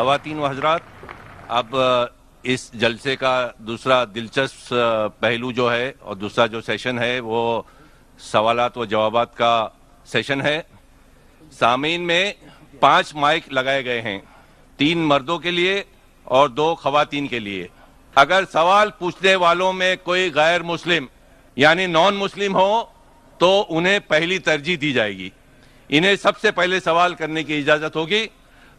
خواتین و حضرات، اب اس جلسے کا دوسرا دلچسپ پہلو جو ہے اور دوسرا جو سیشن ہے وہ سوالات و جوابات کا سیشن ہے۔ سامعین میں 5 مائک لگائے گئے ہیں، 3 مردوں کے لیے اور 2 خواتین کے لیے۔ اگر سوال پوچھنے والوں میں کوئی غیر مسلم یعنی نان مسلم ہو تو انہیں پہلی ترجیح دی جائے گی، انہیں سب سے پہلے سوال کرنے کی اجازت ہوگی۔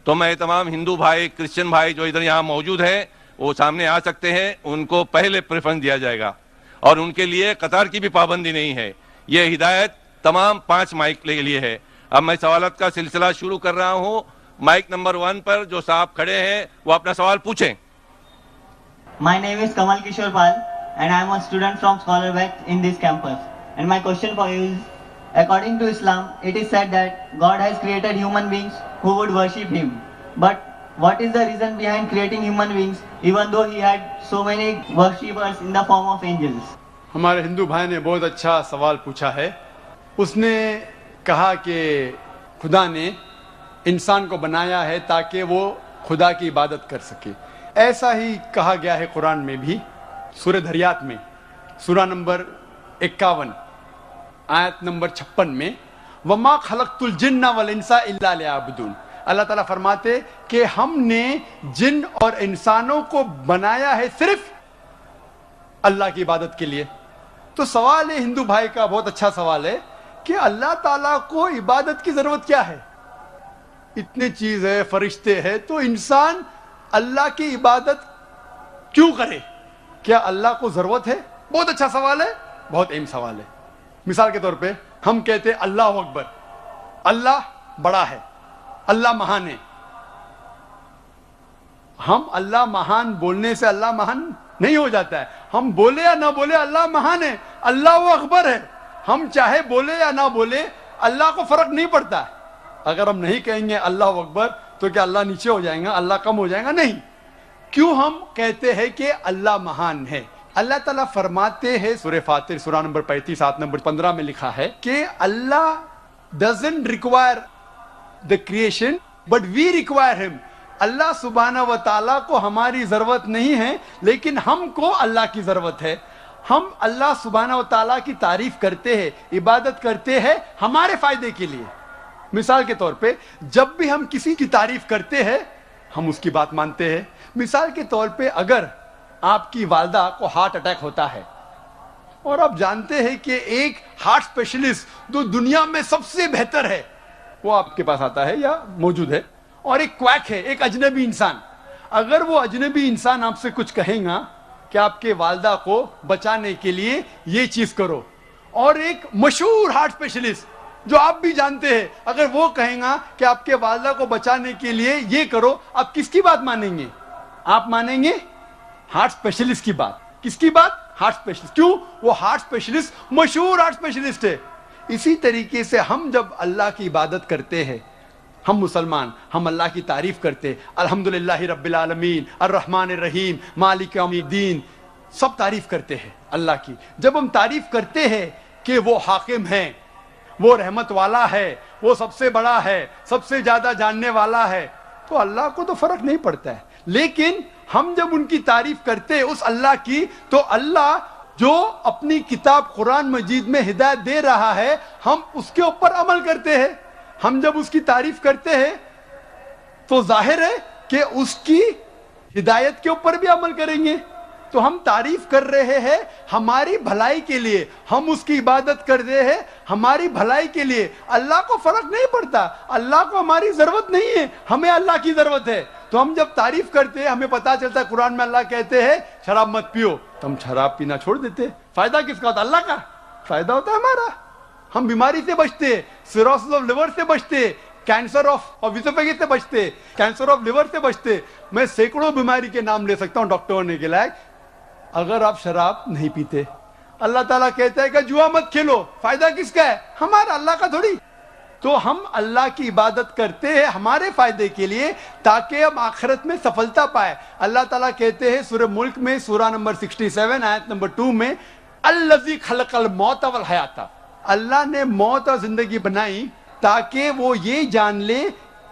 تو میں تمام ہندو بھائی، کرسچن بھائی جو ادھر یہاں موجود ہیں وہ سامنے آ سکتے ہیں، ان کو پہلے پریفرنس دیا جائے گا، اور ان کے لیے قطار کی بھی پابندی نہیں ہے۔ یہ ہدایت تمام 5 مائک کے لیے ہے۔ اب میں سوالات کا سلسلہ شروع کر رہا ہوں۔ مائک نمبر 1 پر جو صاحب کھڑے ہیں وہ اپنا سوال پوچھیں۔ My name is Kamal Kishore Pal and I am a student from Scholar West in this campus. And my question for you is, according to Islam, it is said that God has created human beings who would worship Him. But what is the reason behind creating human beings even though He had so many worshippers in the form of angels? ہمارے ہندو بھائی نے بہت اچھا سوال پوچھا ہے۔ اس نے کہا کہ خدا نے انسان کو بنایا ہے تاکہ وہ خدا کی عبادت کر سکے۔ ایسا ہی کہا گیا ہے قرآن میں بھی، سورہ دھریات میں، سورہ نمبر 51 آیت نمبر 56 میں، وَمَا خَلَقْتُ الْجِنَّ وَالْإِنسَ إِلَّا لِيَعْبُدُونَ۔ اللہ تعالیٰ فرماتے کہ ہم نے جن اور انسانوں کو بنایا ہے صرف اللہ کی عبادت کے لیے۔ تو سوال ہے ہندو بھائی کا، بہت اچھا سوال ہے کہ اللہ تعالیٰ کو عبادت کی ضرورت کیا ہے؟ اتنی چیز ہے، فرشتے ہیں، تو انسان اللہ کی عبادت کیوں کرے؟ کیا اللہ کو ضرورت ہے؟ بہت اچھا سوال ہے، بہت اہم سوال ہے۔ مثال کے طور پہ ہم کہتے ہیں اللہ اکبر، اللہ بڑا ہے، اللہ مہان ہے۔ ہم اللہ مہان بولنے سے اللہ مہان نہیں ہو جاتا ہے، ہم بولے یا نہ بولے اللہ مہان ہے، اللہ اکبر ہے۔ ہم چاہے بولے یا نہ بولے اللہ کو فرق نہیں پڑتا ہے۔ اگر ہم نہیں کہیں گے اللہ اکبر تو کیا اللہ نیچے ہو جائیں گا، اللہ کم ہو جائیں گا؟ نہیں۔ کیوں ہم کہتے ہیں کہ اللہ مہان ہے؟ اللہ تعالیٰ فرماتے ہیں سورہ فاطر سورہ نمبر 35 آیت نمبر 15 میں لکھا ہے کہ اللہ doesn't require the creation but we require him۔ اللہ سبحانہ و تعالیٰ کو ہماری ضرورت نہیں ہے لیکن ہم کو اللہ کی ضرورت ہے۔ ہم اللہ سبحانہ و تعالیٰ کی تعریف کرتے ہیں، عبادت کرتے ہیں ہمارے فائدے کے لیے۔ مثال کے طور پہ جب بھی ہم کسی کی تعریف کرتے ہیں ہم اس کی بات مانتے ہیں۔ مثال کے طور پہ اگر آپ کی والدہ کو ہارٹ اٹیک ہوتا ہے اور آپ جانتے ہیں کہ ایک ہارٹ اسپیشلسٹ جو دنیا میں سب سے بہتر ہے وہ آپ کے پاس آتا ہے یا موجود ہے، اور ایک کویک ہے، ایک اجنبی انسان، اگر وہ اجنبی انسان آپ سے کچھ کہیں گا کہ آپ کے والدہ کو بچانے کے لیے یہ چیز کرو، اور ایک مشہور ہارٹ اسپیشلسٹ جو آپ بھی جانتے ہیں اگر وہ کہیں گا کہ آپ کے والدہ کو بچانے کے لیے یہ کرو، آپ کس کی بات مانیں گے؟ آپ مانیں گے ہارٹ اسپیشلسٹ کی بات۔ کس کی بات؟ Heart specialist. کیوں؟ وہ ہارٹ اسپیشلسٹ مشہور ہارٹ اسپیشلسٹ ہے۔ اسی طریقے سے ہم جب اللہ کی عبادت کرتے ہیں، ہم مسلمان، ہم اللہ کی تعریف کرتے، الحمدللہ رب العالمین، الرحمن الرحیم، مالک یوم الدین، سب تعریف کرتے ہیں اللہ کی۔ جب ہم تعریف کرتے ہیں کہ وہ حاکم ہیں، وہ رحمت والا ہے، وہ سب سے بڑا ہے، سب سے زیادہ جاننے والا ہے، تو اللہ کو تو فرق نہیں پڑتا ہے۔ لیکن ہم جب ان کی تعریف کرتے ہیں اس اللہ کی، تو اللہ جو اپنی کتاب قرآن مجید میں ہدایت دے رہا ہے ہم اس کے اوپر عمل کرتے ہیں۔ ہم جب اس کی تعریف کرتے ہیں تو ظاہر ہے کہ اس کی ہدایت کے اوپر بھی عمل کریں گے۔ تو ہم تعریف کر رہے ہیں ہماری بھلائی کے لیے، ہم اس کی عبادت کر رہے ہیں ہماری بھلائی کے لیے۔ اللہ کو فرق نہیں پڑتا، اللہ کو ہماری ضرورت نہیں ہے، ہمیں اللہ کی ضرورت ہے۔ تو ہم جب تعریف کرتے ہیں ہمیں پتا چلتا ہے قرآن میں اللہ کہتے ہیں شراب مت پیو، تو ہم شراب پینا چھوڑ دیتے ہیں۔ فائدہ کس کا ہوتا ہے؟ اللہ کا فائدہ ہوتا ہے ہمارا۔ ہم بیماری سے بچتے، سیروسس آف لیور سے بچتے، کینسر آف اسوفیگس سے بچتے، کینسر آف لیور سے بچتے۔ میں سینکڑوں بیماری کے نام لے سکتا ہوں ڈاکٹر ہونے کے لائق، اگر آپ شراب نہیں پیتے۔ اللہ تعالیٰ کہتا ہے کہ جوا مت کھیلو، فائدہ کس کا ہے؟ ہمارا، اللہ کا تھوڑی۔ تو ہم اللہ کی عبادت کرتے ہیں ہمارے فائدے کے لیے تاکہ ہم آخرت میں سفلتا پائے۔ اللہ تعالیٰ کہتے ہیں سورہ ملک میں سورہ نمبر 67 آیت نمبر 2 میں، الذی خلق الموت والحیات، اللہ نے موت اور زندگی بنائی تاکہ وہ یہ جان لے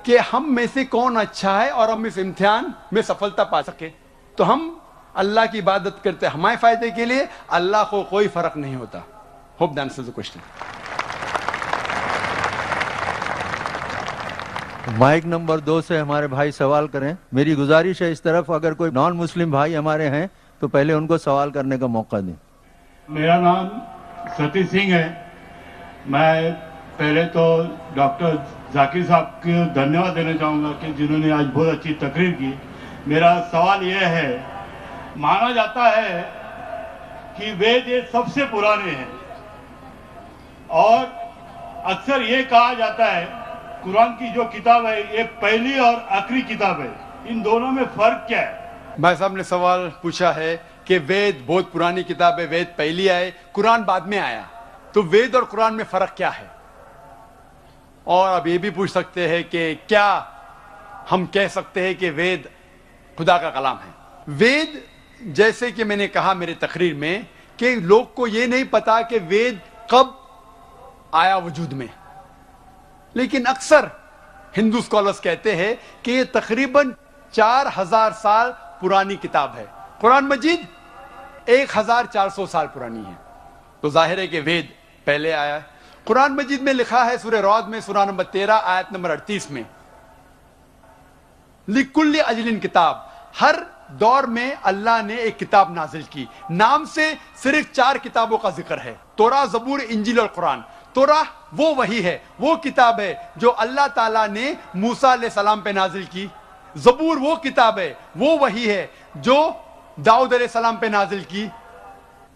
کہ ہم میں سے کون اچھا ہے اور ہم اس امتحان میں سفلتا پا سکے. تو ہم اللہ کی عبادت کرتے ہمارے فائدے کے لیے, اللہ کو کوئی فرق نہیں ہوتا. Hope that answers the question. Mic number 2 سے ہمارے بھائی سوال کریں. میری گزارش ہے اس طرف اگر کوئی نان مسلم بھائی ہمارے ہیں تو پہلے ان کو سوال کرنے کا موقع دیں. میرا نام ستی سنگھ ہے. میں پہلے تو ڈاکٹر ذاکر صاحب کو دھنیہ واد دینا چاہوں گا کہ جنہوں نے آج بہت اچھی تقریر کی. میرا سوال یہ ہے, مانا جاتا ہے کہ وید یہ سب سے پرانے ہیں اور اکثر یہ کہا جاتا ہے قرآن کی جو کتاب ہے یہ پہلی اور آخری کتاب ہے, ان دونوں میں فرق کیا ہے؟ بھائی صاحب نے سوال پوچھا ہے کہ وید بہت پرانی کتاب ہے, وید پہلی آئے, قرآن بعد میں آیا, تو وید اور قرآن میں فرق کیا ہے؟ اور اب یہ بھی پوچھ سکتے ہیں کہ کیا ہم کہہ سکتے ہیں کہ وید خدا کا کلام ہے؟ وید جیسے کہ میں نے کہا میرے تقریر میں کہ لوگ کو یہ نہیں پتا کہ وید کب آیا وجود میں, لیکن اکثر ہندو اسکالرز کہتے ہیں کہ یہ تقریباً 4000 سال پرانی کتاب ہے. قرآن مجید 1400 سال پرانی ہے, تو ظاہر ہے کہ وید پہلے آیا ہے. قرآن مجید میں لکھا ہے سورہ رعد میں سورہ نمبر 13 آیت نمبر 38 میں, لِكُلِّ اجل کتاب, ہر دور میں اللہ نے ایک کتاب نازل کی. نام سے صرف 4 کتابوں کا ذکر ہے, توراہ, زبور, انجیل اور قرآن. توراہ وہ وحی ہے, وہ کتاب ہے جو اللہ تعالیٰ نے موسیٰ علیہ السلام پہ نازل کی. زبور وہ کتاب ہے, وہ وحی ہے جو داؤد علیہ السلام پہ نازل کی.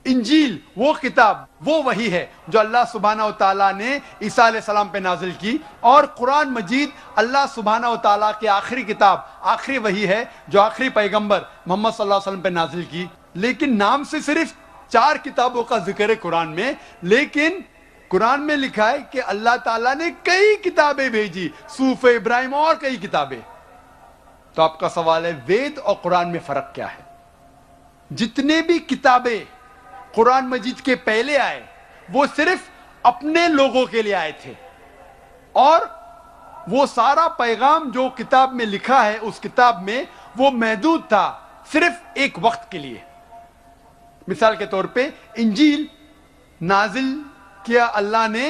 انجیل وہ کتاب, وہ وحی ہے جو اللہ سبحانہ و تعالیٰ نے عیسیٰ علیہ السلام پہ نازل کی. اور قرآن مجید اللہ سبحانہ و تعالیٰ کی آخری کتاب, آخری وحی ہے جو آخری پیغمبر محمد صلی اللہ علیہ وسلم پہ نازل کی. لیکن نام سے صرف 4 کتابوں کا ذکر ہے قرآن میں, لیکن قرآن میں لکھا ہے کہ اللہ تعالیٰ نے کئی کتابیں بھیجی, صحف ابراہیم اور کئی کتابیں. تو آپ کا سوال ہے وید اور قرآن میں فرق کیا ہے؟ جتنے بھی کتابیں قرآن مجید کے پہلے آئے وہ صرف اپنے لوگوں کے لیے آئے تھے, اور وہ سارا پیغام جو کتاب میں لکھا ہے اس کتاب میں وہ محدود تھا صرف ایک وقت کے لیے. مثال کے طور پہ انجیل نازل کیا اللہ نے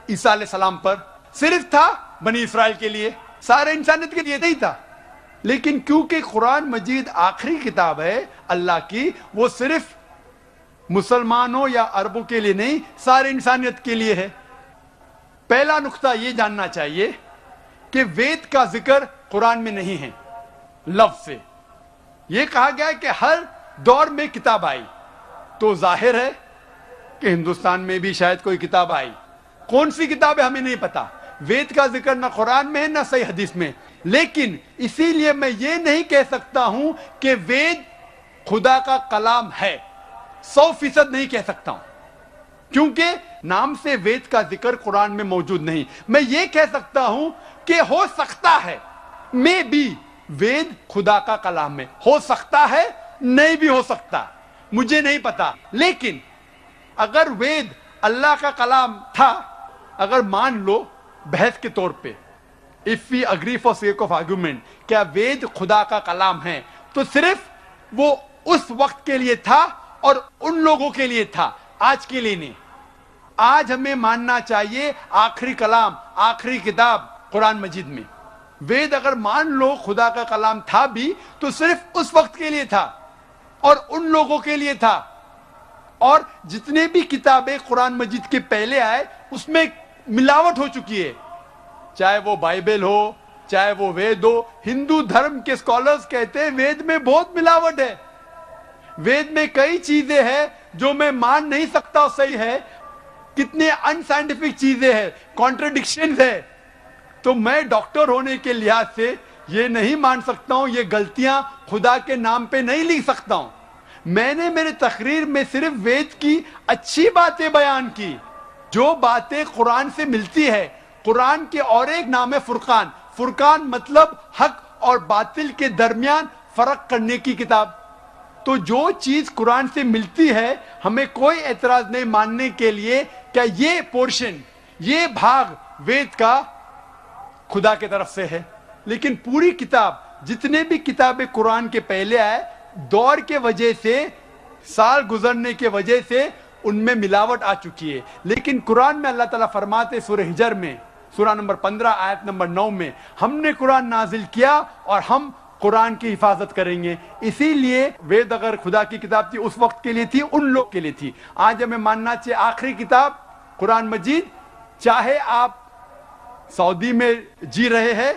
عیسیٰ علیہ السلام پر, صرف تھا بنی اسرائیل کے لیے, سارے انسانیت کے لیے نہیں تھا. لیکن کیونکہ قرآن مجید آخری کتاب ہے اللہ کی, وہ صرف مسلمانوں یا عربوں کے لیے نہیں, سارے انسانیت کے لیے ہے. پہلا نقطہ یہ جاننا چاہیے کہ وید کا ذکر قرآن میں نہیں ہے لفظ سے. یہ کہا گیا ہے کہ ہر دور میں کتاب آئی, تو ظاہر ہے کہ ہندوستان میں بھی شاید کوئی کتاب آئی. کون سی کتاب ہے ہمیں نہیں پتا. وید کا ذکر نہ قرآن میں ہے نہ صحیح حدیث میں. لیکن اسی لیے میں یہ نہیں کہہ سکتا ہوں کہ وید خدا کا کلام ہے, 100% نہیں کہہ سکتا ہوں, کیونکہ نام سے وید کا ذکر قرآن میں موجود نہیں. میں یہ کہہ سکتا ہوں کہ ہو سکتا ہے, میں بھی وید خدا کا کلام ہے, ہو سکتا ہے, نہیں بھی ہو سکتا, مجھے نہیں پتا. لیکن اگر وید اللہ کا کلام تھا, اگر مان لو بحث کے طور پہ, if we agree for sake of argument, کیا وید خدا کا کلام ہے, تو صرف وہ اس وقت کے لیے تھا اور ان لوگوں کے لیے تھا, آج کے لیے نہیں. آج ہمیں ماننا چاہیے آخری کلام, آخری کتاب قرآن مجید میں. وید اگر مان لو خدا کا کلام تھا بھی تو صرف اس وقت کے لیے تھا اور ان لوگوں کے لیے تھا. اور جتنے بھی کتابیں قرآن مجید کے پہلے آئے اس میں ملاوٹ ہو چکی ہے, چاہے وہ بائبل ہو, چاہے وہ وید ہو. ہندو دھرم کے اسکالرز کہتے ہیں وید میں بہت ملاوٹ ہے, وید میں کئی چیزیں ہیں جو میں مان نہیں سکتا صحیح ہے, کتنے ان سائنٹیفک چیزیں ہیں, کانٹرڈکشنز ہے. تو میں ڈاکٹر ہونے کے لحاظ سے یہ نہیں مان سکتا ہوں, یہ غلطیاں خدا کے نام پہ نہیں لکھ سکتا ہوں. میں نے میرے تقریر میں صرف وید کی اچھی باتیں بیان کی, جو باتیں قرآن سے ملتی ہے. قرآن کے اور ایک نام ہے فرقان. فرقان مطلب حق اور باطل کے درمیان فرق کرنے کی کتاب. تو جو چیز قرآن سے ملتی ہے ہمیں کوئی اعتراض نہیں ماننے کے لیے کہ یہ پورشن, یہ بھاگ وید کا خدا کی طرف سے ہے. لیکن پوری کتاب جتنے بھی کتابیں قرآن کے پہلے آئے دور کے وجہ سے سال گزرنے کے وجہ سے ان میں ملاوٹ آ چکی ہے. لیکن قرآن میں اللہ تعالیٰ فرماتے سورہ ہجر میں سورہ نمبر 15 آیت نمبر 9 میں ہم نے قرآن نازل کیا اور ہم قرآن کی حفاظت کریں گے. اسی لیے وید اگر خدا کی کتاب تھی اس وقت کے لیے تھی, ان لوگ کے لیے تھی. آج ہمیں ماننا چاہیے آخری کتاب قرآن مجید, چاہے آپ سعودی میں جی رہے ہیں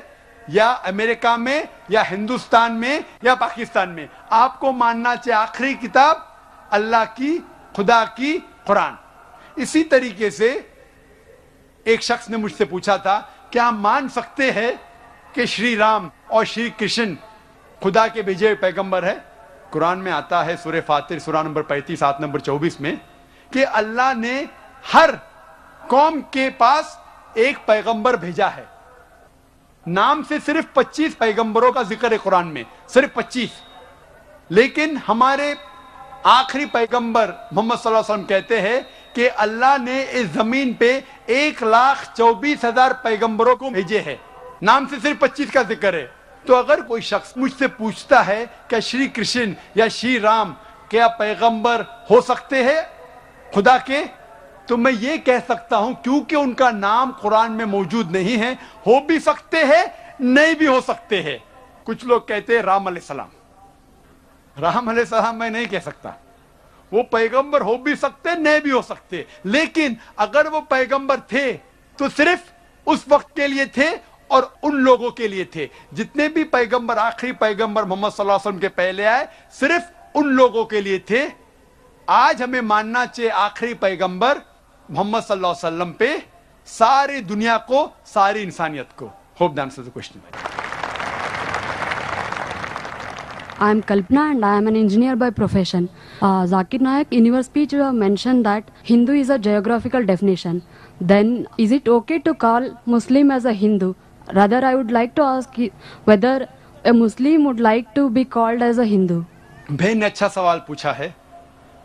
یا امریکہ میں یا ہندوستان میں یا پاکستان میں, آپ کو ماننا چاہیے آخری کتاب اللہ کی, خدا کی قرآن. اسی طریقے سے ایک شخص نے مجھ سے پوچھا تھا کیا ہم مان سکتے ہیں کہ شری رام اور شری کرشن خدا کے بھیجے ہوئے پیغمبر ہے؟ قرآن میں آتا ہے سورہ فاتر سورہ نمبر 35 آیت نمبر 24 میں کہ اللہ نے ہر قوم کے پاس ایک پیغمبر بھیجا ہے. نام سے صرف 25 پیغمبروں کا ذکر ہے قرآن میں, صرف 25. لیکن ہمارے آخری پیغمبر محمد صلی اللہ علیہ وسلم کہتے ہیں کہ اللہ نے اس زمین پہ 1,24,000 پیغمبروں کو بھیجے ہیں, نام سے صرف 25 کا ذکر ہے. تو اگر کوئی شخص مجھ سے پوچھتا ہے کہ شری کرشن یا شری رام کیا پیغمبر ہو سکتے ہیں خدا کے, تو میں یہ کہہ سکتا ہوں کیونکہ ان کا نام قرآن میں موجود نہیں ہے, ہو بھی سکتے ہیں نہیں بھی ہو سکتے ہیں. کچھ لوگ کہتے ہیں رام علیہ السلام, رام علیہ السلام میں نہیں کہہ سکتا, وہ پیغمبر ہو بھی سکتے نہیں بھی ہو سکتے. لیکن اگر وہ پیغمبر تھے تو صرف اس وقت کے لیے تھے اور ان لوگوں کے لیے تھے. جتنے بھی پیغمبر آخری پیغمبر محمد صلی اللہ علیہ وسلم کے پہلے آئے صرف ان لوگوں کے لیے تھے. آج ہمیں ماننا چاہیے آخری پیغمبر محمد صلی اللہ علیہ وسلم پہ ساری دنیا کو, ساری انسانیت کو. Hope that answers the question. I am Kalpana and I am an engineer by profession. Zakir Naik, in your speech you have mentioned that Hindu is a geographical definition. Then is it okay to call Muslim as a Hindu? Rather, I would like to ask you whether a Muslim would like to be called as a Hindu. بھائی نے اچھا سوال پوچھا ہے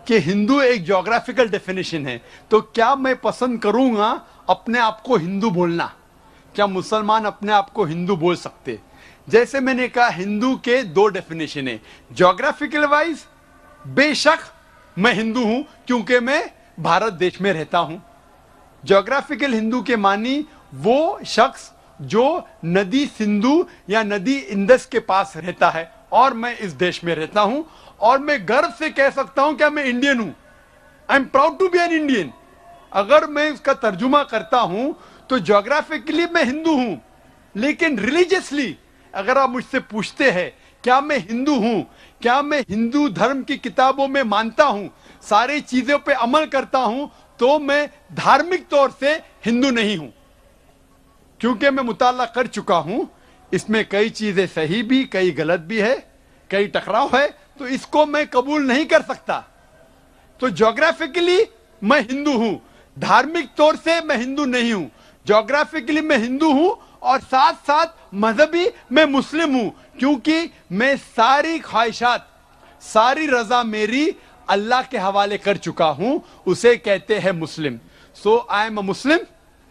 کہ ہندو ایک geographical definition ہے, تو کیا میں پسند کروں گا اپنے آپ کو ہندو بولنا؟ کیا مسلمان اپنے آپ کو ہندو بول سکتے؟ جیسے میں نے کہا ہندو کے 2 ڈیفینیشن ہیں. جیوگرافیکل وائز بے شک میں ہندو ہوں کیونکہ میں بھارت دیش میں رہتا ہوں. جیوگرافیکل ہندو کے معنی وہ شخص جو ندی سندھو یا ندی اندس کے پاس رہتا ہے, اور میں اس دیش میں رہتا ہوں, اور میں گرو سے کہہ سکتا ہوں کہ میں انڈین ہوں. I am proud to be an Indian. اگر میں اس کا ترجمہ کرتا ہوں تو جیوگرافیکلی میں ہندو ہوں, لیکن ریلیجیسلی اگر آپ مجھ سے پوچھتے ہیں کیا میں ہندو ہوں, کیا میں ہندو دھرم کی کتابوں میں مانتا ہوں, ساری چیزوں پہ عمل کرتا ہوں, تو میں دھارمک طور سے ہندو نہیں ہوں. کیونکہ میں مطالعہ کر چکا ہوں, اس میں کئی چیزیں صحیح بھی کئی غلط بھی ہے, کئی ٹکراؤ ہے, تو اس کو میں قبول نہیں کر سکتا. تو جیوگرافیکلی میں ہندو ہوں, دھارمک طور سے میں ہندو نہیں ہوں. جیوگرافیکلی میں ہندو ہوں اور ساتھ ساتھ مذہبی میں مسلم ہوں, کیونکہ میں ساری خواہشات, ساری رضا میری اللہ کے حوالے کر چکا ہوں, اسے کہتے ہیں مسلم. So I am a Muslim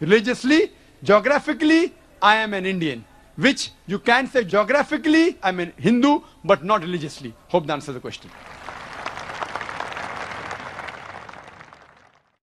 religiously. Geographically I am an Indian, which you can say geographically I'm a Hindu but not religiously. Hope that answers the question.